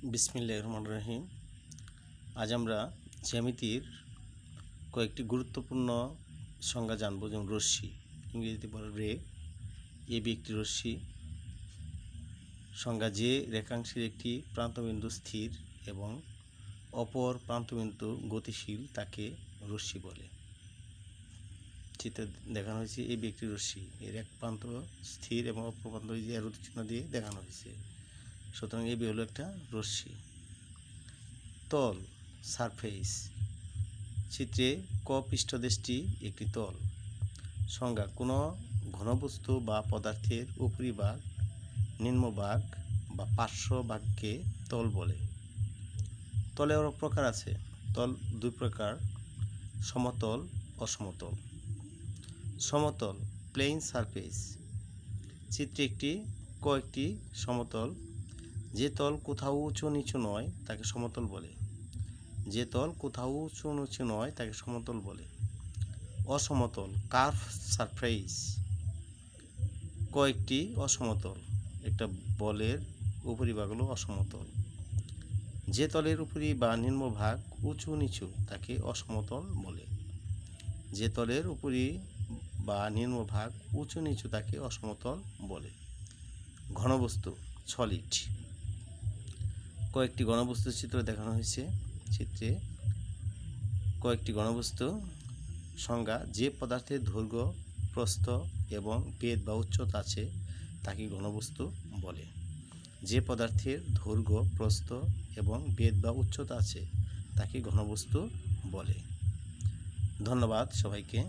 বিসমিল্লাহির রহমানির রহিম। আজ আমরা জ্যামিতির কয়েকটি গুরুত্বপূর্ণ সংজ্ঞা জানব, যেমন রশ্মি, ইংরেজিতে বলে রে। এ বি একটি রশ্মি। সংজ্ঞা: যে রেখাংশের একটি প্রান্তবিন্দু স্থির এবং অপর প্রান্তবিন্দু গতিশীল তাকে রশ্মি বলে। চিত্রে দেখানো হয়েছে এ বি একটি রশ্মি, এর এক প্রান্ত স্থির এবং অপর প্রান্ত এরো চিহ্ন দিয়ে দেখানো হয়েছে। সুতরাং এ বি হলো একটা রশ্মি। তল, সারফেস, চিত্রে ক পৃষ্ঠদেশটি একটি তল। সংজ্ঞা: কোনো ঘনবস্তু বা পদার্থের উপরিভাগ, নিম্নভাগ বা পার্শ্বভাগকে তল বলে। তলের প্রকার আছে। তল দুই প্রকার: সমতল, অসমতল। সমতল, প্লেন সারফেস, চিত্রে একটি সমতল। যে তল কোথাও উঁচু নিচু নয় তাকে সমতল বলে। যে তল কোথাও উঁচু নিচু নয় তাকে সমতল বলে। অসমতল, কার্ভ সারফেস, কয়েকটি অসমতল। একটা বলের উপরিভাগ হলো অসমতল। যে তলের উপরি বা নিম্নভাগ উঁচু নিচু তাকে অসমতল বলে। যে তলের উপরি বা নিম্নভাগ উঁচু নিচু তাকে অসমতল বলে। ঘনবস্তু, সলিড, কয়েকটি ঘনবস্তুর চিত্র দেখানো হয়েছে। চিত্রে কয়েকটি ঘনবস্তু। সংজ্ঞা: যে পদার্থের দৈর্ঘ্য, প্রস্থ এবং বেধ বা উচ্চতা আছে তাকে ঘনবস্তু বলে। যে পদার্থের দৈর্ঘ্য, প্রস্থ এবং বেধ বা উচ্চতা আছে তাকে ঘনবস্তু বলে। ধন্যবাদ সবাইকে।